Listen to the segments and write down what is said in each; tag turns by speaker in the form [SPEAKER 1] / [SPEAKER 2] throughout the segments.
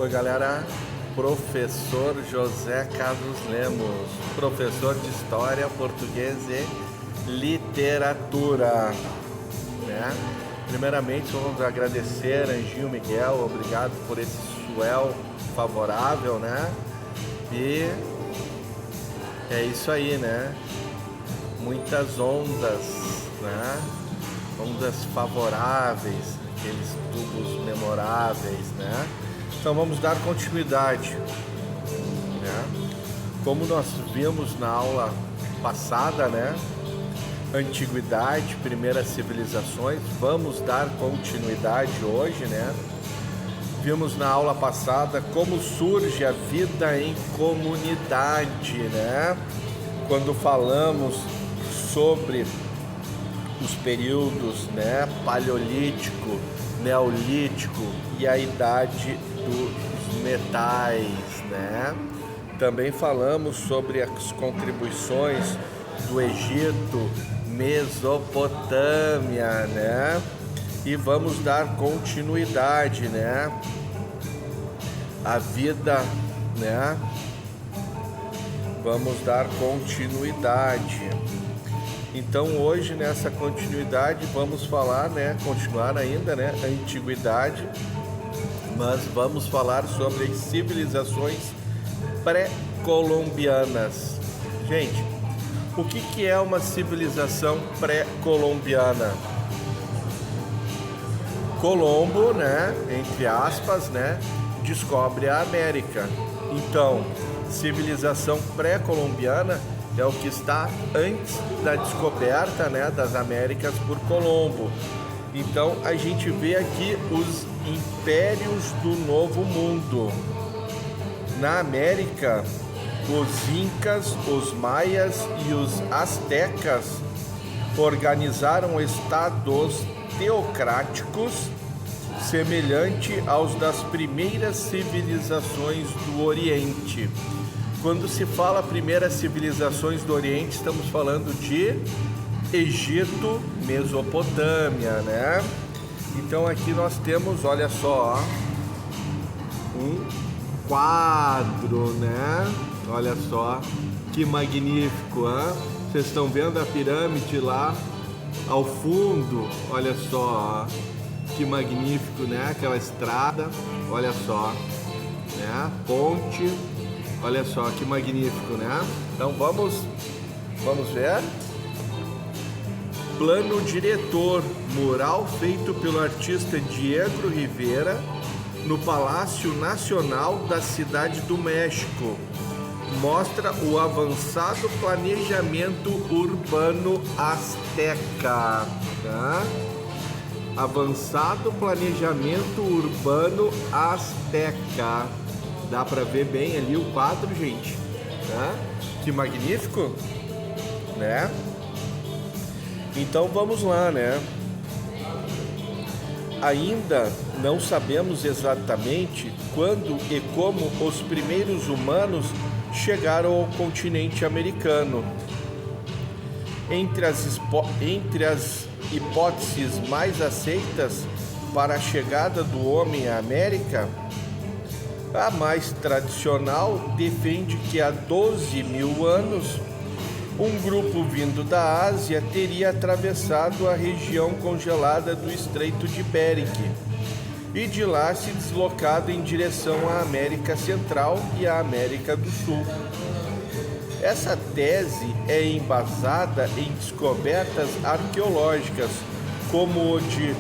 [SPEAKER 1] Oi galera, professor José Carlos Lemos, professor de História, Português e Literatura, né? Primeiramente vamos agradecer Anjinho Miguel, obrigado por esse swell favorável, né? E é isso aí, né? Muitas ondas, né? Ondas favoráveis, aqueles tubos memoráveis, né? Então vamos dar continuidade, né? Como nós vimos na aula passada, né? Antiguidade, primeiras civilizações, vamos dar continuidade hoje, né? Vimos na aula passada como surge a vida em comunidade, né? Quando falamos sobre os períodos, né, paleolítico, neolítico e a idade dos metais, né? Também falamos sobre as contribuições do Egito, Mesopotâmia, né? E vamos dar continuidade, né? A vida, né? Vamos dar continuidade. Então hoje nessa continuidade vamos falar, né, continuar ainda, né, a antiguidade, mas vamos falar sobre as civilizações pré-colombianas. Gente, o que é uma civilização pré-colombiana? Colombo, né, entre aspas, né, descobre a América. Então, civilização pré-colombiana é o que está antes da descoberta, né, das Américas por Colombo. Então a gente vê aqui os impérios do Novo Mundo. Na América, os Incas, os Maias e os Aztecas organizaram estados teocráticos semelhante aos das primeiras civilizações do Oriente. Quando se fala primeiras civilizações do Oriente, estamos falando de Egito, Mesopotâmia, né? Então aqui nós temos, olha só, um quadro, né? Olha só, que magnífico, hein? Vocês estão vendo a pirâmide lá ao fundo? Olha só, que magnífico, né? Aquela estrada, olha só, né? Ponte. Olha só que magnífico, né? Então vamos ver. Plano diretor, mural feito pelo artista Diego Rivera no Palácio Nacional da Cidade do México. Mostra o avançado planejamento urbano azteca, tá? Avançado planejamento urbano azteca. Dá para ver bem ali o quadro, gente, né? Que magnífico, né? Então vamos lá, né? Ainda não sabemos exatamente quando e como os primeiros humanos chegaram ao continente americano. Entre as hipóteses mais aceitas para a chegada do homem à América, a mais tradicional defende que há 12 mil anos, um grupo vindo da Ásia teria atravessado a região congelada do Estreito de Bering e de lá se deslocado em direção à América Central e à América do Sul. Essa tese é embasada em descobertas arqueológicas, como o de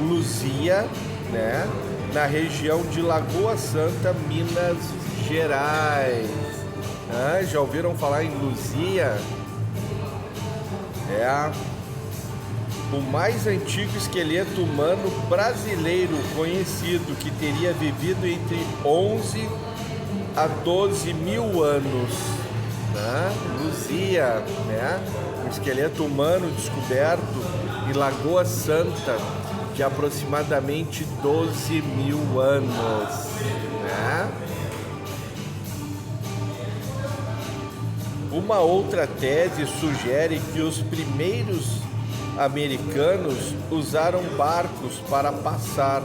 [SPEAKER 1] Luzia, né? Na região de Lagoa Santa, Minas Gerais. Já ouviram falar em Luzia? É o mais antigo esqueleto humano brasileiro conhecido, que teria vivido entre 11 a 12 mil anos. Luzia, né? Um esqueleto humano descoberto em Lagoa Santa, de aproximadamente 12 mil anos, né? Uma outra tese sugere que os primeiros americanos usaram barcos para passar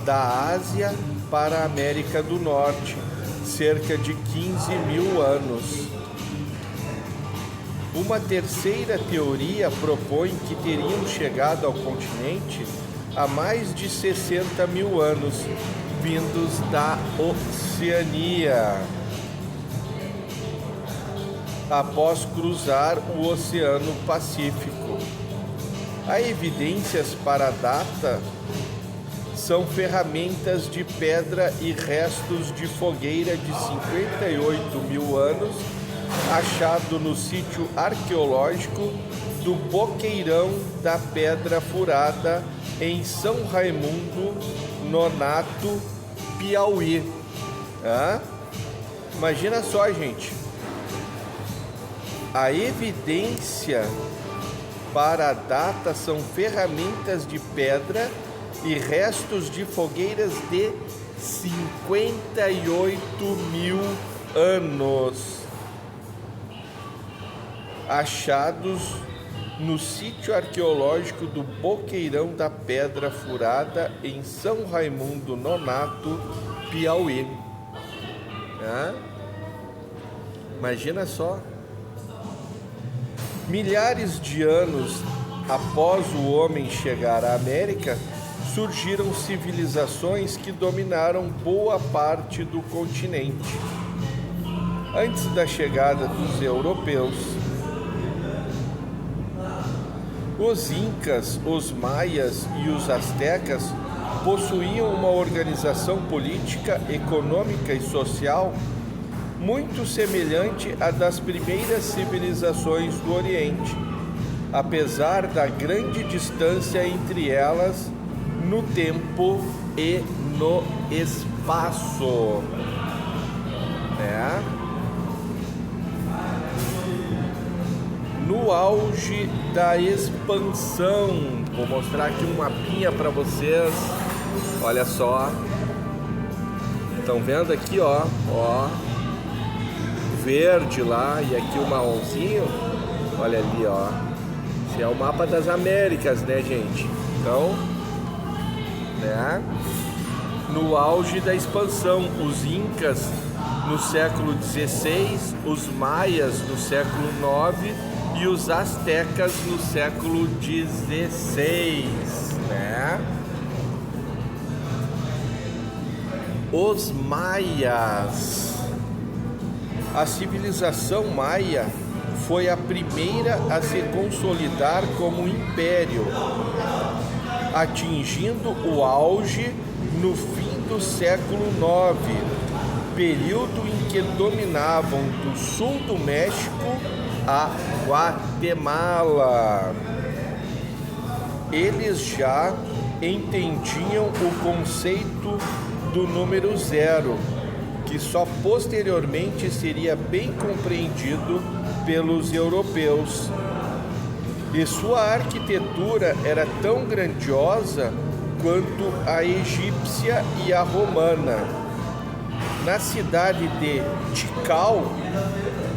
[SPEAKER 1] da Ásia para a América do Norte, cerca de 15 mil anos. Uma terceira teoria propõe que teriam chegado ao continente há mais de 60 mil anos, vindos da Oceania, após cruzar o Oceano Pacífico. Há evidências para a data são ferramentas de pedra e restos de fogueira de 58 mil anos, achado no sítio arqueológico do Boqueirão da Pedra Furada, em São Raimundo Nonato, Piauí. Imagina só, gente. A evidência para a data são ferramentas de pedra e restos de fogueiras de 58 mil anos, achados no sítio arqueológico do Boqueirão da Pedra Furada, em São Raimundo Nonato, Piauí. Imagina só. Milhares de anos após o homem chegar à América, surgiram civilizações que dominaram boa parte do continente. Antes da chegada dos europeus, os incas, os maias e os astecas possuíam uma organização política, econômica e social muito semelhante à das primeiras civilizações do Oriente, apesar da grande distância entre elas no tempo e no espaço. No auge da expansão, vou mostrar aqui um mapinha para vocês. Olha só, estão vendo aqui, ó, verde lá e aqui o marronzinho. Olha ali, ó. Esse é o mapa das Américas, né, gente? Então, no auge da expansão, os incas no século XVI, os maias no século IX e os astecas no século XVI, Os maias. A civilização maia foi a primeira a se consolidar como império, atingindo o auge no fim do século IX, período em que dominavam do sul do México a Guatemala. Eles já entendiam o conceito do número zero, que só posteriormente seria bem compreendido pelos europeus. E sua arquitetura era tão grandiosa quanto a egípcia e a romana. Na cidade de Tikal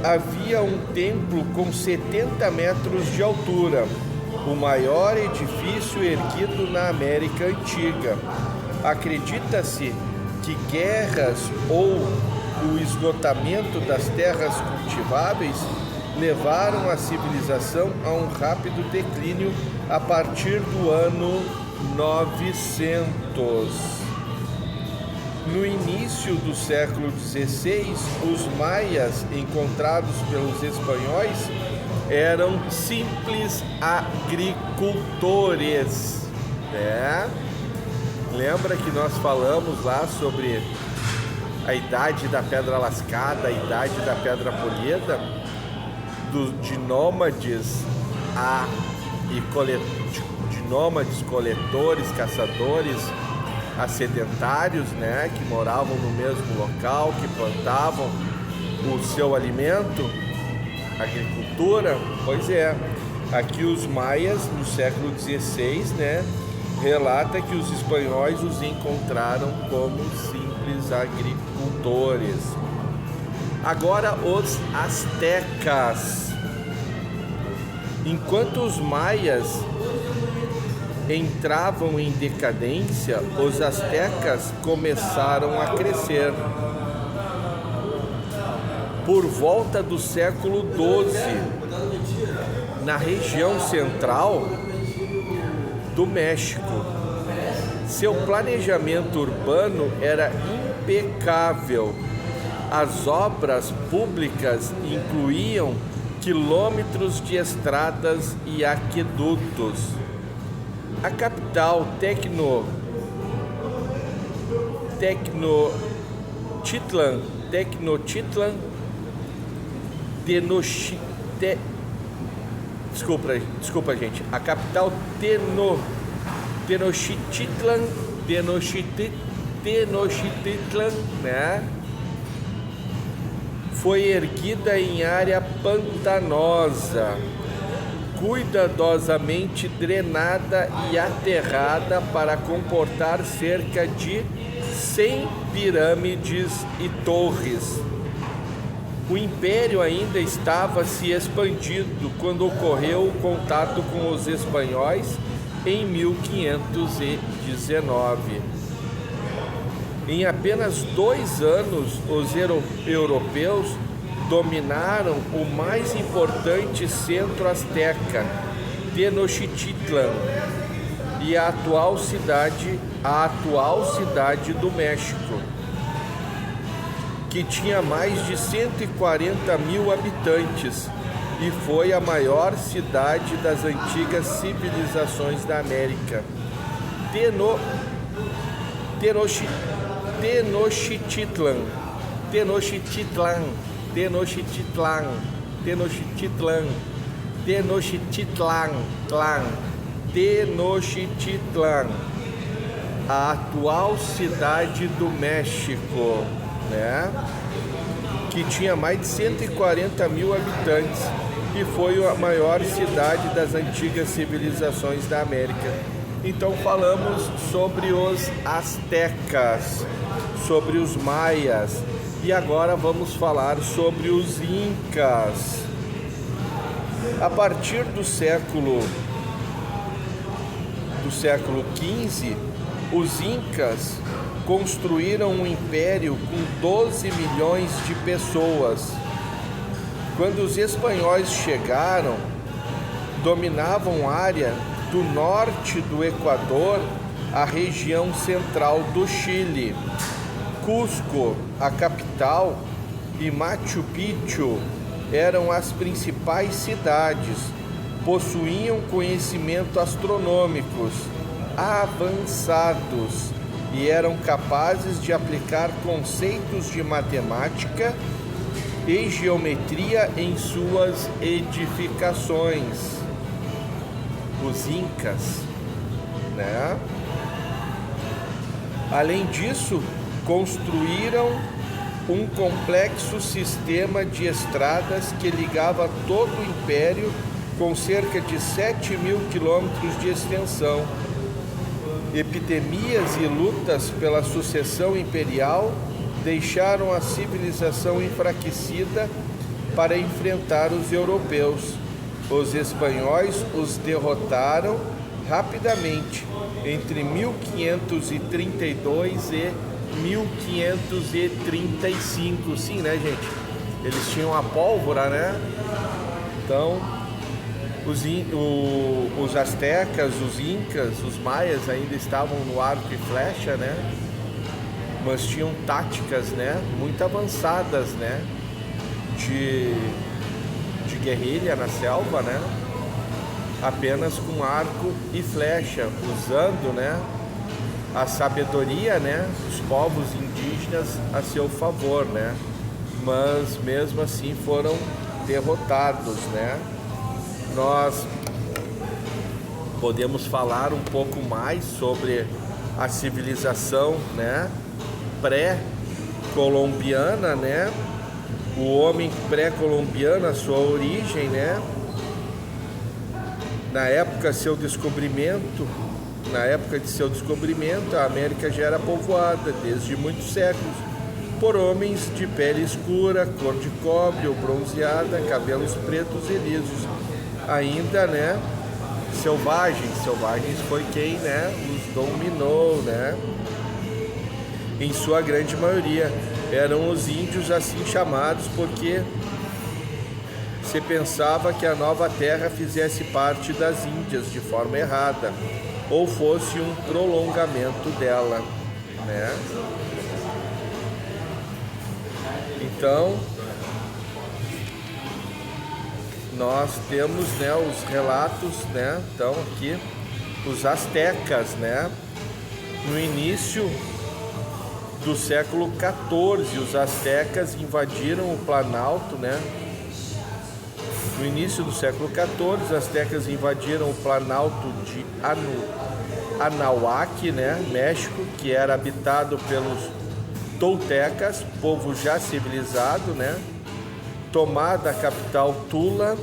[SPEAKER 1] havia um templo com 70 metros de altura, o maior edifício erguido na América Antiga. Acredita-se que guerras ou o esgotamento das terras cultiváveis levaram a civilização a um rápido declínio a partir do ano 900. No início do século XVI, os maias, encontrados pelos espanhóis, eram simples agricultores. Lembra que nós falamos lá sobre a idade da pedra lascada, a idade da pedra polida, de nômades de nômades, coletores, caçadores, a sedentários, que moravam no mesmo local, que plantavam o seu alimento, agricultura? Pois é, aqui os maias no século XVI, relata que os espanhóis os encontraram como simples agricultores. Agora os astecas. Enquanto os maias entravam em decadência, os astecas começaram a crescer. Por volta do século XII, na região central do México, seu planejamento urbano era impecável. As obras públicas incluíam quilômetros de estradas e aquedutos. A capital Tenochtitlan, desculpa gente, a capital Tenochtitlan, né, foi erguida em área pantanosa, cuidadosamente drenada e aterrada para comportar cerca de 100 pirâmides e torres. O império ainda estava se expandindo quando ocorreu o contato com os espanhóis em 1519. Em apenas 2 anos, os europeus dominaram o mais importante centro asteca, Tenochtitlan, e a atual cidade do México, que tinha mais de 140 mil habitantes e foi a maior cidade das antigas civilizações da América. Tenochtitlan, a atual cidade do México, né? Que tinha mais de 140 mil habitantes e foi a maior cidade das antigas civilizações da América. Então falamos sobre os astecas, sobre os maias, e agora vamos falar sobre os incas. A partir do século XV, os incas construíram um império com 12 milhões de pessoas. Quando os espanhóis chegaram, dominavam área do norte do Equador à região central do Chile. Cusco, a capital, e Machu Picchu eram as principais cidades. Possuíam conhecimentos astronômicos avançados e eram capazes de aplicar conceitos de matemática e geometria em suas edificações. Os incas, né? Além disso, construíram um complexo sistema de estradas que ligava todo o império com cerca de 7 mil quilômetros de extensão. Epidemias e lutas pela sucessão imperial deixaram a civilização enfraquecida para enfrentar os europeus. Os espanhóis os derrotaram rapidamente entre 1532 e 1535. Sim, né, gente? Eles tinham a pólvora, né? Então, os astecas, os incas, os maias ainda estavam no arco e flecha, né? Mas tinham táticas, né, muito avançadas, né, de guerrilha na selva, né, apenas com arco e flecha, usando, né, a sabedoria, né, dos povos indígenas a seu favor, né, mas mesmo assim foram derrotados, né. Nós podemos falar um pouco mais sobre a civilização, né, pré-colombiana, né, o homem pré-colombiano, a sua origem, né, na época de seu descobrimento, a América já era povoada desde muitos séculos por homens de pele escura, cor de cobre ou bronzeada, cabelos pretos e lisos. Ainda, né, Selvagens foi quem, né, os dominou, né? Em sua grande maioria eram os índios assim chamados porque se pensava que a nova terra fizesse parte das Índias de forma errada ou fosse um prolongamento dela, né? Então nós temos, né, os relatos, né? Então aqui os astecas, né? No início do século XIV, os astecas invadiram o Planalto, né? No início do século XIV, os astecas invadiram o Planalto de Anahuac, né? México, que era habitado pelos toltecas, povo já civilizado, né? Tomada a capital Tula,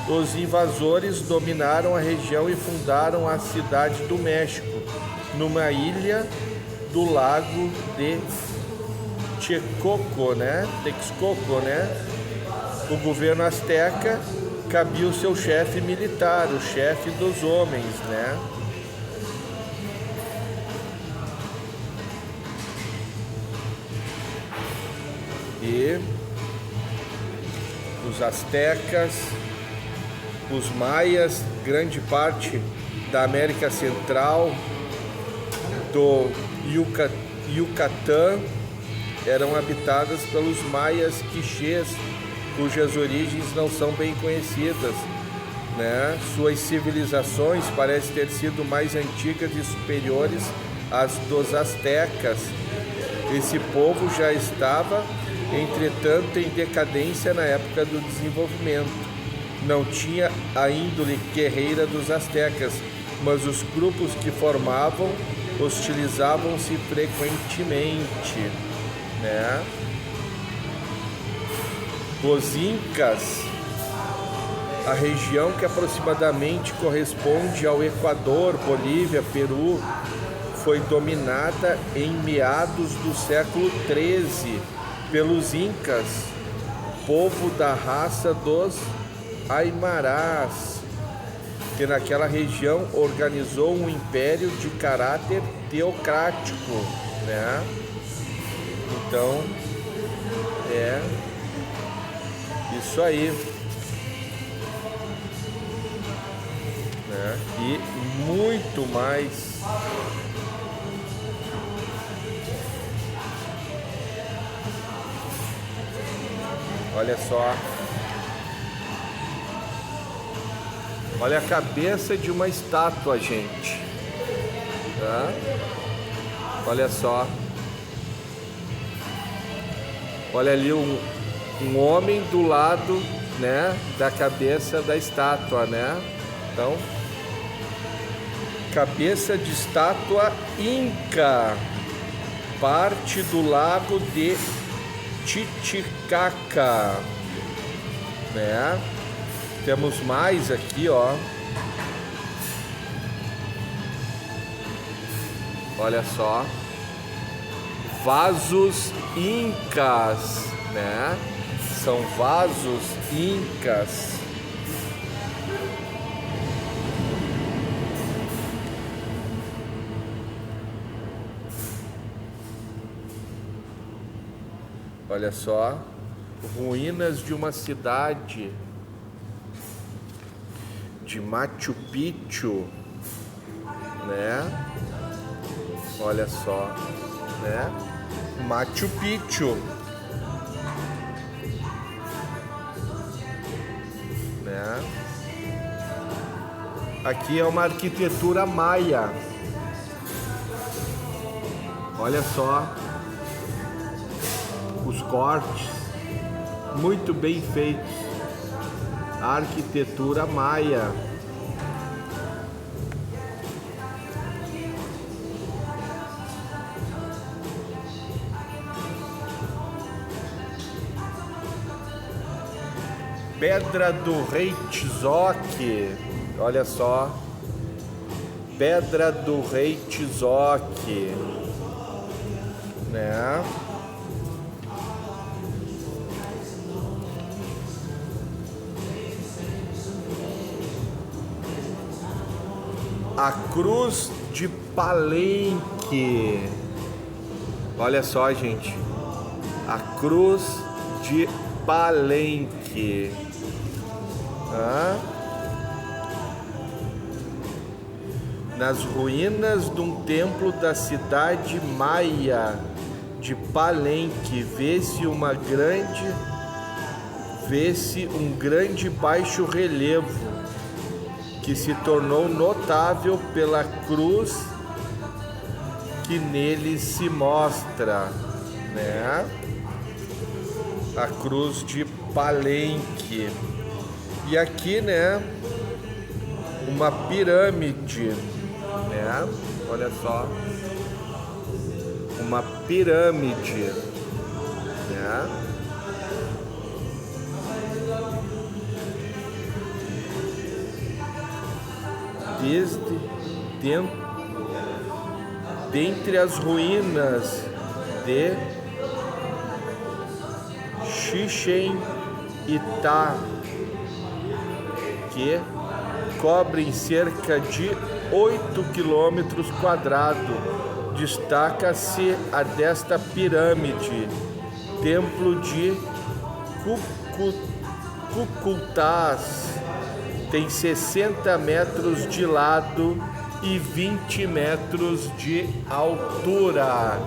[SPEAKER 1] os invasores dominaram a região e fundaram a cidade do México, numa ilha do lago de Texcoco, né? O governo asteca cabia o seu chefe militar, o chefe dos homens, né? E os astecas, os maias, grande parte da América Central, do Yucatán, eram habitadas pelos maias quichês, cujas origens não são bem conhecidas, né? Suas civilizações parecem ter sido mais antigas e superiores às dos astecas. Esse povo já estava, entretanto, em decadência na época do desenvolvimento. Não tinha a índole guerreira dos astecas, mas os grupos que formavam hostilizavam-se frequentemente, né? Os Incas, a região que aproximadamente corresponde ao Equador, Bolívia, Peru, foi dominada em meados do século XIII pelos Incas, povo da raça dos Aimarás, que naquela região organizou um império de caráter teocrático, né? Então, é isso aí, né? E muito mais. Olha só. Olha a cabeça de uma estátua, gente. Tá? Olha só. Olha ali um homem do lado, né, da cabeça da estátua, né? Então, cabeça de estátua Inca, parte do lago de Titicaca, né? Temos mais aqui, ó. Olha só. Vasos incas, né? São vasos incas. Olha só, ruínas de uma cidade de Machu Picchu, né? Olha só, né? Machu Picchu, né? Aqui é uma arquitetura maia. Olha só os cortes, muito bem feitos. A arquitetura maia. Pedra do Rei Tizoque, olha só, Pedra do Rei Tizoque, né? a Cruz de Palenque. Olha só, gente, a Cruz de Palenque. Nas ruínas de um templo da cidade maia de Palenque, vê-se um grande baixo relevo que se tornou notável pela cruz que nele se mostra, né? A Cruz de Palenque. E aqui, né, uma pirâmide, né? Olha só, uma pirâmide, né? Dentre as ruínas de Chichén Itzá, que cobrem cerca de 8 quilômetros quadrados, destaca-se a desta pirâmide, templo de Cucultás, tem 60 metros de lado e 20 metros de altura.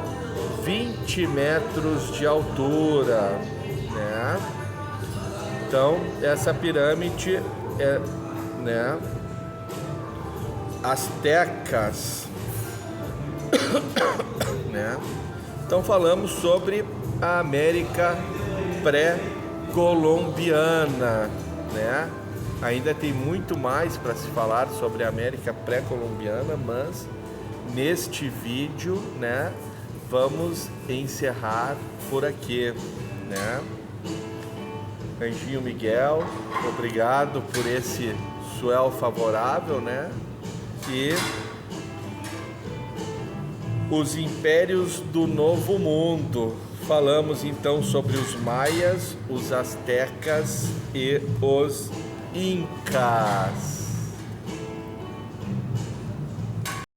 [SPEAKER 1] 20 metros de altura, né? Então, essa pirâmide é, né, astecas, né? Então, falamos sobre a América pré-colombiana, né? Ainda tem muito mais para se falar sobre a América pré-colombiana, mas neste vídeo, né, vamos encerrar por aqui, né? Anjinho Miguel, obrigado por esse suel favorável, né? E os impérios do Novo Mundo. Falamos então sobre os maias, os astecas e os incas.